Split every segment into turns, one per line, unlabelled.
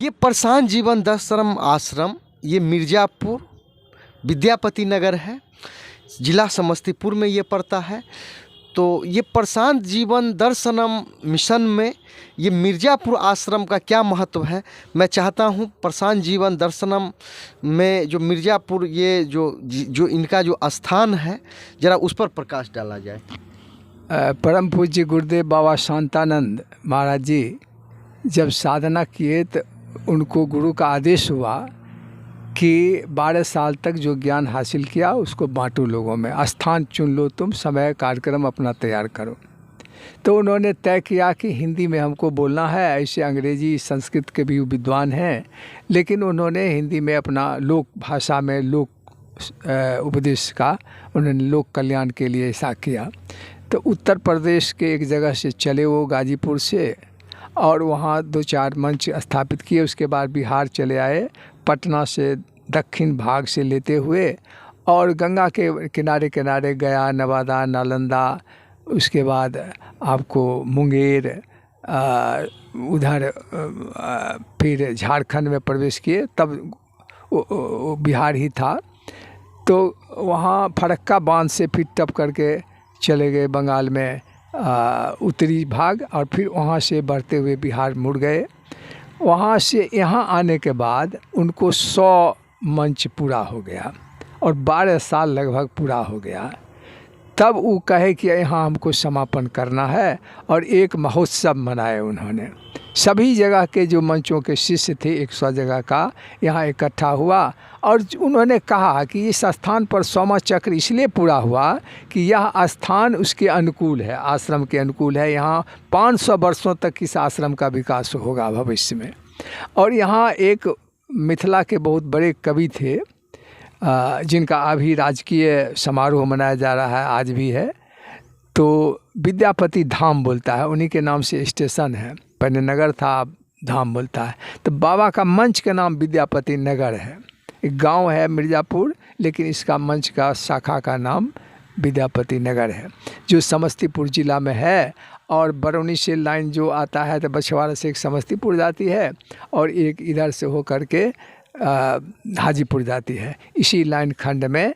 ये प्रशांत जीवन दर्शन आश्रम ये मिर्ज़ापुर विद्यापति नगर है, ज़िला समस्तीपुर में ये पड़ता है। तो ये प्रशांत जीवन दर्शनम मिशन में ये मिर्ज़ापुर आश्रम का क्या महत्व है, मैं चाहता हूँ प्रशांत जीवन दर्शनम में जो मिर्ज़ापुर ये जो इनका जो स्थान है ज़रा उस पर प्रकाश डाला जाए।
परम पूज्य गुरुदेव बाबा शांतानंद महाराज जी जब साधना किए तो उनको गुरु का आदेश हुआ कि 12 साल तक जो ज्ञान हासिल किया उसको बांटो लोगों में, स्थान चुन लो तुम, समय कार्यक्रम अपना तैयार करो। तो उन्होंने तय किया कि हिंदी में हमको बोलना है, ऐसे अंग्रेजी संस्कृत के भी विद्वान हैं, लेकिन उन्होंने हिंदी में अपना लोक भाषा में लोक उपदेश का उन्होंने लोक कल्याण के लिए ऐसा किया। तो उत्तर प्रदेश के एक जगह से चले वो गाजीपुर से, और वहाँ 2-4 मंच स्थापित किए। उसके बाद बिहार चले आए, पटना से दक्षिण भाग से लेते हुए, और गंगा के किनारे किनारे गया, नवादा, नालंदा, उसके बाद आपको मुंगेर, उधर फिर झारखंड में प्रवेश किए, तब वो बिहार ही था। तो वहाँ फरक्का बांध से फिर टप करके चले गए बंगाल में उत्तरी भाग, और फिर वहाँ से बढ़ते हुए बिहार मुड़ गए। वहाँ से यहाँ आने के बाद उनको 100 मंच पूरा हो गया और 12 साल लगभग पूरा हो गया। तब वो कहे कि यहाँ हमको समापन करना है, और एक महोत्सव मनाए उन्होंने। सभी जगह के जो मंचों के शिष्य थे 100 जगह का यहाँ इकट्ठा हुआ, और उन्होंने कहा कि इस स्थान पर 100वां चक्र इसलिए पूरा हुआ कि यह स्थान उसके अनुकूल है, आश्रम के अनुकूल है। यहाँ 500 वर्षों तक इस आश्रम का विकास होगा भविष्य में। और यहाँ एक मिथिला के बहुत बड़े कवि थे जिनका अभी राजकीय समारोह मनाया जा रहा है, आज भी है। तो विद्यापति धाम बोलता है, उन्हीं के नाम से स्टेशन है, पहले नगर था, अब धाम बोलता है। तो बाबा का मंच का नाम विद्यापति नगर है। एक गांव है मिर्ज़ापुर, लेकिन इसका मंच का शाखा का नाम विद्यापति नगर है, जो समस्तीपुर ज़िला में है। और बरौनी से लाइन जो आता है तो बछवाड़ा से एक समस्तीपुर जाती है, और एक इधर से हो करके हाजीपुर जाती है। इसी लाइन खंड में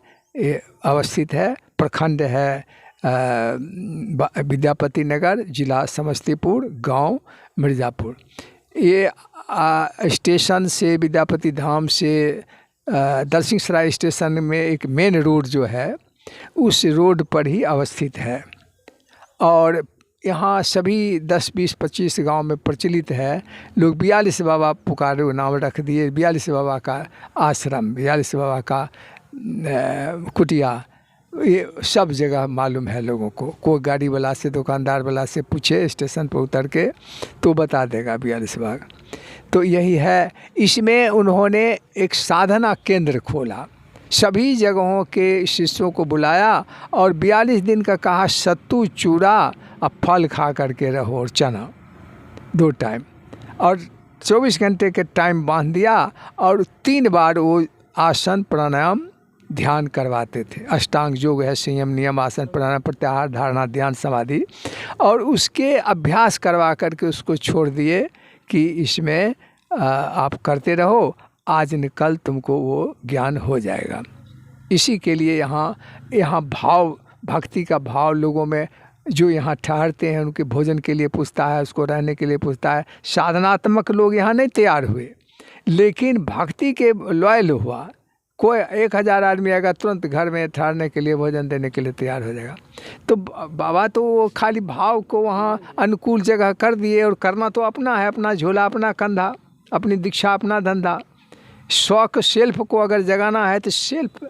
अवस्थित है। प्रखंड है विद्यापति नगर, ज़िला समस्तीपुर, गांव मिर्ज़ापुर। ये स्टेशन से विद्यापति धाम से दलसिंह सराय स्टेशन में एक मेन रोड जो है उस रोड पर ही अवस्थित है। और यहाँ सभी 10, 20, 25 गांव में प्रचलित है। लोग 42 बाबा पुकारो नाम रख दिए, 42 बाबा का आश्रम, 42 बाबा का कुटिया, ये सब जगह मालूम है लोगों को। कोई गाड़ी वाला से, दुकानदार वाला से पूछे स्टेशन पर उतर के तो बता देगा 42 बाग। तो यही है। इसमें उन्होंने एक साधना केंद्र खोला, सभी जगहों के शिष्यों को बुलाया, और 42 दिन का कहा सत्तू चूरा अब फल खा करके रहो, और चना 2 टाइम, और 24 घंटे के टाइम बांध दिया, और 3 बार वो आसन प्राणायाम ध्यान करवाते थे। अष्टांग योग है, संयम, नियम, आसन, प्राणायाम, प्रत्याहार, धारणा, ध्यान, समाधि, और उसके अभ्यास करवा करके उसको छोड़ दिए कि इसमें आप करते रहो, आज न कल तुमको वो ज्ञान हो जाएगा। इसी के लिए यहाँ भाव, भक्ति का भाव लोगों में, जो यहाँ ठहरते हैं उनके भोजन के लिए पूछता है, उसको रहने के लिए पूछता है। साधनात्मक लोग यहाँ नहीं तैयार हुए, लेकिन भक्ति के लॉयल हुआ। कोई 1000 आदमी आएगा, तुरंत घर में ठहरने के लिए, भोजन देने के लिए तैयार हो जाएगा। तो बाबा तो वो खाली भाव को वहाँ अनुकूल जगह कर दिए, और करना तो अपना है, अपना झोला, अपना कंधा, अपनी दीक्षा, अपना धंधा। शौक सेल्फ को अगर जगाना है तो सेल्फ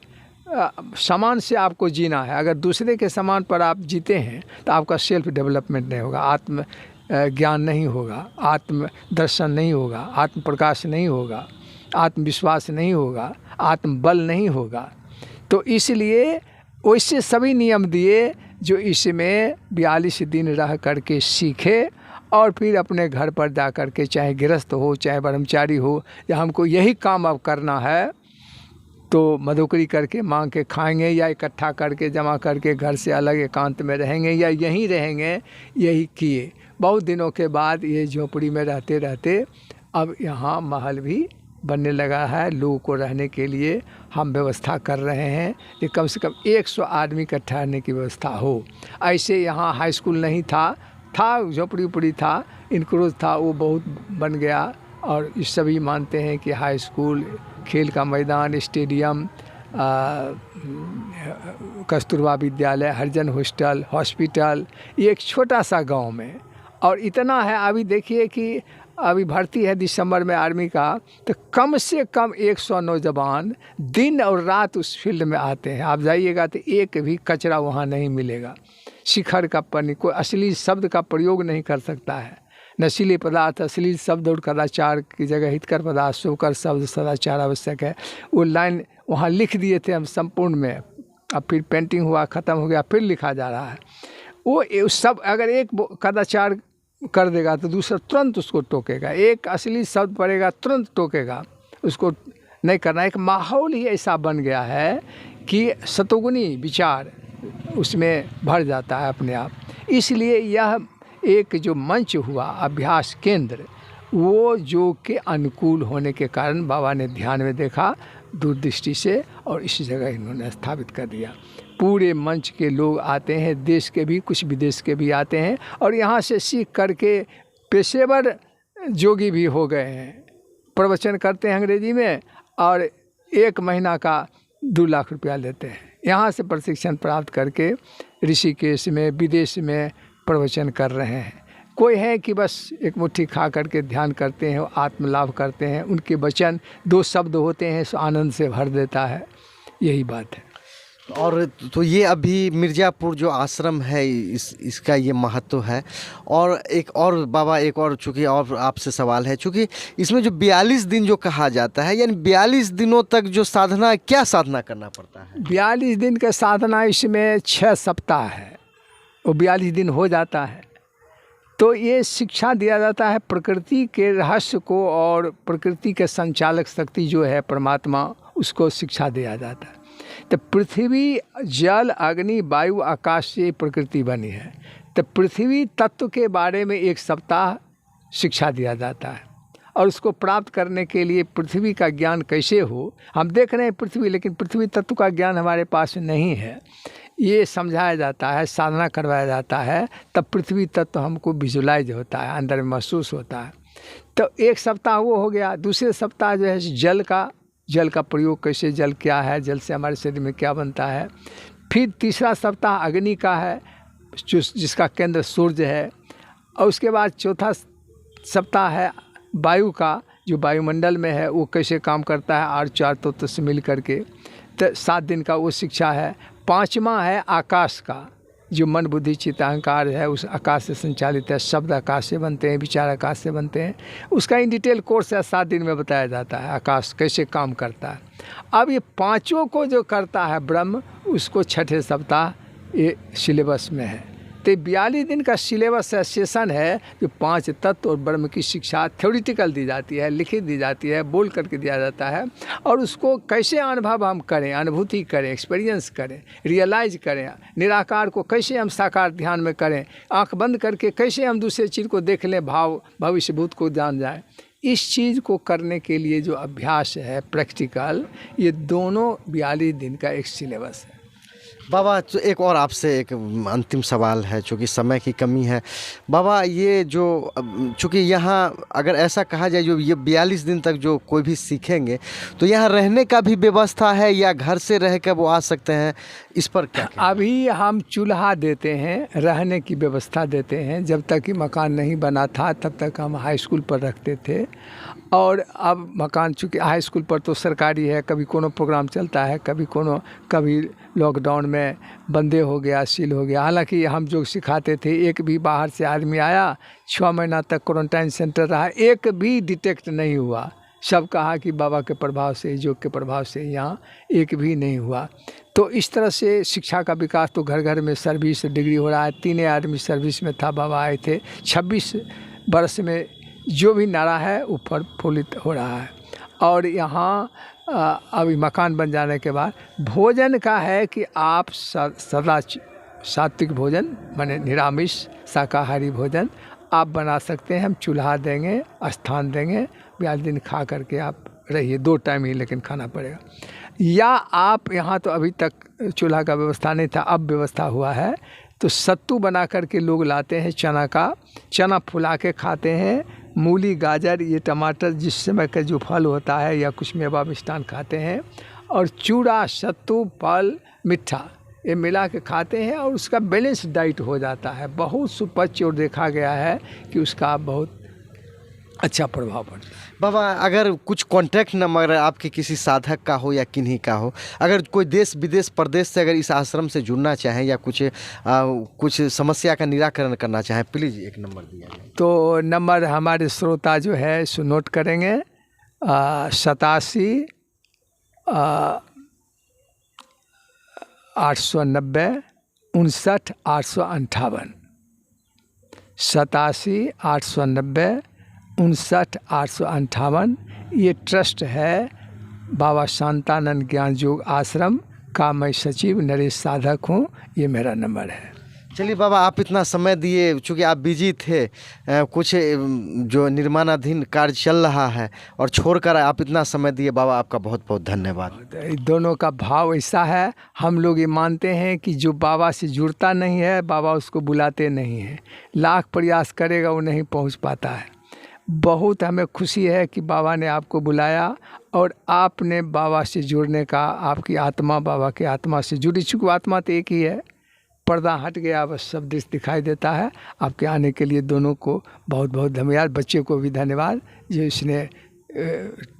सामान से आपको जीना है। अगर दूसरे के सामान पर आप जीते हैं तो आपका सेल्फ डेवलपमेंट नहीं होगा, आत्म ज्ञान नहीं होगा, आत्म दर्शन नहीं होगा, आत्म प्रकाश नहीं होगा, आत्मविश्वास नहीं होगा, आत्मबल नहीं होगा। तो इसलिए वैसे सभी नियम दिए जो इसमें 42 दिन रह करके सीखे, और फिर अपने घर पर जा कर के, चाहे गृहस्थ हो चाहे ब्रह्मचारी हो, या हमको यही काम अब करना है, तो मधुकरी करके मांग के खाएंगे, या इकट्ठा करके जमा करके घर से अलग एकांत में रहेंगे, या यहीं रहेंगे। यही किए। बहुत दिनों के बाद ये झोपड़ी में रहते रहते अब यहाँ महल भी बनने लगा है, लोगों को रहने के लिए हम व्यवस्था कर रहे हैं कि कम से कम 100 आदमी का ठहरने की व्यवस्था हो। ऐसे यहाँ हाई स्कूल नहीं था झोपड़ी उपड़ी था, इनक्रोज था, वो बहुत बन गया। और इस सभी मानते हैं कि हाई स्कूल, खेल का मैदान, स्टेडियम, कस्तूरबा विद्यालय, हरिजन हॉस्टल, हॉस्पिटल, ये एक छोटा सा गांव में। और इतना है, अभी देखिए कि अभी भर्ती है दिसंबर में आर्मी का, तो कम से कम 100 नौजवान दिन और रात उस फील्ड में आते हैं। आप जाइएगा तो एक भी कचरा वहाँ नहीं मिलेगा। शिखर का पानी, कोई अश्लील शब्द का प्रयोग नहीं कर सकता है। नशीले पदार्थ, अश्लील शब्द और कदाचार की जगह हितकर पदार्थ, शोकर शब्द सदाचार आवश्यक है। वो लाइन वहाँ लिख दिए थे हम संपूर्ण में। अब फिर पेंटिंग हुआ, ख़त्म हो गया, फिर लिखा जा रहा है। वो सब अगर एक कदाचार कर देगा तो दूसरा तुरंत उसको टोकेगा, एक अश्लील शब्द पड़ेगा तुरंत टोकेगा, उसको नहीं करना। एक माहौल ही ऐसा बन गया है कि सतोगुनी विचार उसमें भर जाता है अपने आप। इसलिए यह एक जो मंच हुआ अभ्यास केंद्र, वो योग के अनुकूल होने के कारण बाबा ने ध्यान में देखा दूरदृष्टि से, और इस जगह इन्होंने स्थापित कर दिया। पूरे मंच के लोग आते हैं, देश के भी, कुछ विदेश के भी आते हैं, और यहाँ से सीख करके पेशेवर योगी भी हो गए हैं। प्रवचन करते हैं अंग्रेजी में, और 1 महीना का 2 लाख रुपया लेते हैं। यहाँ से प्रशिक्षण प्राप्त करके ऋषिकेश में, विदेश में प्रवचन कर रहे हैं। कोई है कि बस एक मुट्ठी खा करके ध्यान करते हैं, आत्मलाभ करते हैं, उनके वचन 2 शब्द होते हैं सो आनंद से भर देता है। यही बात है।
और तो ये अभी मिर्ज़ापुर जो आश्रम है, इसका ये महत्व है। और एक और बाबा, एक और चूँकि और आपसे सवाल है, चूँकि इसमें जो 42 दिन जो कहा जाता है, यानी 42 दिनों तक जो साधना, क्या साधना करना पड़ता है?
42 दिन का साधना, इसमें 6 सप्ताह है, वो 42 दिन हो जाता है। तो ये शिक्षा दिया जाता है प्रकृति के रहस्य को, और प्रकृति के संचालक शक्ति जो है परमात्मा, उसको शिक्षा दिया जाता है। तो पृथ्वी, जल, अग्नि, वायु, आकाश से प्रकृति बनी है। तो पृथ्वी तत्व के बारे में 1 सप्ताह शिक्षा दिया जाता है, और उसको प्राप्त करने के लिए पृथ्वी का ज्ञान कैसे हो, हम देख रहे हैं पृथ्वी, लेकिन पृथ्वी तत्व का ज्ञान हमारे पास नहीं है, ये समझाया जाता है, साधना करवाया जाता है, तब पृथ्वी तत्व हमको विजुलाइज होता है, अंदर में महसूस होता है। तो 1 सप्ताह वो हो गया। दूसरे सप्ताह जो है जल का प्रयोग कैसे, जल क्या है, जल से हमारे शरीर में क्या बनता है। फिर तीसरा सप्ताह अग्नि का है, जिसका केंद्र सूर्य है। और उसके बाद चौथा सप्ताह है वायु का, जो वायुमंडल में है, वो कैसे काम करता है, और 4 तत्व से मिल करके। तो 7 दिन का वो शिक्षा है। 5वां है आकाश का, जो मन बुद्धि चित्त अहंकार है, उस आकाश से संचालित है। शब्द आकाश से बनते हैं, विचार आकाश से बनते हैं। उसका इन डिटेल कोर्स है, 7 दिन में बताया जाता है आकाश कैसे काम करता है। अब ये 5 को जो करता है ब्रह्म, उसको 6ठे सप्ताह ये सिलेबस में है। तो 42 दिन का सिलेबस है, सेशन है, जो 5 तत्व और ब्रह्म की शिक्षा थ्योरिटिकल दी जाती है, लिखित दी जाती है, बोल करके दिया जाता है। और उसको कैसे अनुभव हम करें, अनुभूति करें, एक्सपीरियंस करें, रियलाइज करें, निराकार को कैसे हम साकार ध्यान में करें, आंख बंद करके कैसे हम दूसरे चीज़ को देख लें, भाव भविष्यभूत को जान जाए। इस चीज़ को करने के लिए जो अभ्यास है प्रैक्टिकल, ये दोनों 42 दिन का एक सिलेबस है।
बाबा, तो एक और आपसे एक अंतिम सवाल है, चूँकि समय की कमी है। बाबा, ये जो चूँकि यहाँ अगर ऐसा कहा जाए, जो ये 42 दिन तक जो कोई भी सीखेंगे, तो यहाँ रहने का भी व्यवस्था है, या घर से रह कर वो आ सकते हैं, इस पर क्या?
अभी हम चूल्हा देते हैं, रहने की व्यवस्था देते हैं। जब तक कि मकान नहीं बना था तब तक हम हाई स्कूल पर रखते थे। और अब मकान, चूँकि हाई स्कूल पर तो सरकारी है, कभी कोनो प्रोग्राम चलता है, कभी लॉकडाउन में बंदे हो गया, सील हो गया। हालांकि हम जो सिखाते थे, एक भी बाहर से आदमी आया, 6 महीना तक क्वारंटाइन सेंटर रहा, एक भी डिटेक्ट नहीं हुआ। सब कहा कि बाबा के प्रभाव से, योग के प्रभाव से यहाँ एक भी नहीं हुआ। तो इस तरह से शिक्षा का विकास, तो घर घर में सर्विस डिग्री हो रहा है। 3 आदमी सर्विस में था, बाबा आए थे। 26 वर्ष में जो भी नारा है वो फलित हो रहा है। और यहाँ अभी मकान बन जाने के बाद भोजन का है कि आप सदा सात्विक भोजन, माने निरामिष शाकाहारी भोजन आप बना सकते हैं। हम चूल्हा देंगे, स्थान देंगे, 42 दिन खा करके आप रहिए, 2 टाइम ही लेकिन खाना पड़ेगा। या आप यहाँ तो अभी तक चूल्हा का व्यवस्था नहीं था, अब व्यवस्था हुआ है, तो सत्तू बना करके लोग लाते हैं चना का, चना फुला के खाते हैं, मूली गाजर ये टमाटर जिस समय का जो फल होता है या कुछ मेवा मिष्ठान खाते हैं, और चूड़ा सत्तू फल मिठा ये मिला के खाते हैं, और उसका बैलेंस डाइट हो जाता है। बहुत सुपच्य और देखा गया है कि उसका बहुत अच्छा प्रभाव पड़ता है।
बाबा, अगर कुछ कॉन्टैक्ट नंबर आपके किसी साधक का हो या किन्हीं का हो, अगर कोई देश विदेश प्रदेश से अगर इस आश्रम से जुड़ना चाहें या कुछ समस्या का निराकरण करना चाहें, प्लीज़ एक नंबर दिया जाए।
तो नंबर हमारे श्रोता जो है सो नोट करेंगे, 87 890 59 858, 87 890 59 858। ये ट्रस्ट है बाबा शांतानंद ज्ञान योग आश्रम का। मैं सचिव नरेश साधक हूँ, ये मेरा नंबर है।
चलिए बाबा, आप इतना समय दिए, चूँकि आप बिजी थे, कुछ जो निर्माणाधीन कार्य चल रहा है और छोड़कर आप इतना समय दिए, बाबा आपका बहुत बहुत धन्यवाद।
दोनों का भाव ऐसा है, हम लोग ये मानते हैं कि जो बाबा से जुड़ता नहीं है, बाबा उसको बुलाते नहीं हैं, लाख प्रयास करेगा वो नहीं पहुंच पाता है। बहुत हमें खुशी है कि बाबा ने आपको बुलाया और आपने बाबा से जुड़ने का, आपकी आत्मा बाबा की आत्मा से जुड़ी, चूँकि आत्मा तो एक ही है, पर्दा हट गया, बस सब दृश्य दिखाई देता है। आपके आने के लिए दोनों को बहुत बहुत धन्यवाद। बच्चे को भी धन्यवाद जो इसने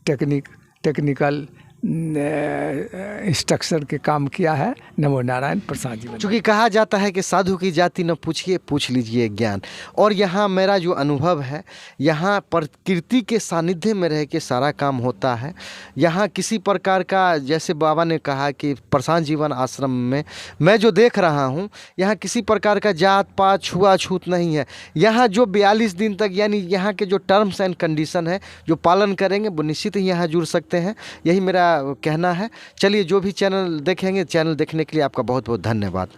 टेक्निकल इंस्ट्रक्शन के काम किया है। नमो नारायण। प्रसाद जी।
चूँकि कहा जाता है कि साधु की जाति न पूछिए, पूछ लीजिए ज्ञान। और यहाँ मेरा जो अनुभव है, यहाँ प्रकृति के सानिध्य में रह के सारा काम होता है। यहाँ किसी प्रकार का, जैसे बाबा ने कहा कि प्रशांत जीवन आश्रम में मैं जो देख रहा हूँ, यहाँ किसी प्रकार का जात पात छुआछूत नहीं है। यहाँ जो 42 दिन तक, यानी यहाँ के जो टर्म्स एंड कंडीशन है, जो पालन करेंगे वो निश्चित ही यहाँ जुड़ सकते हैं, यही मेरा कहना है। चलिए, जो भी चैनल देखेंगे, चैनल देखने के लिए आपका बहुत बहुत धन्यवाद।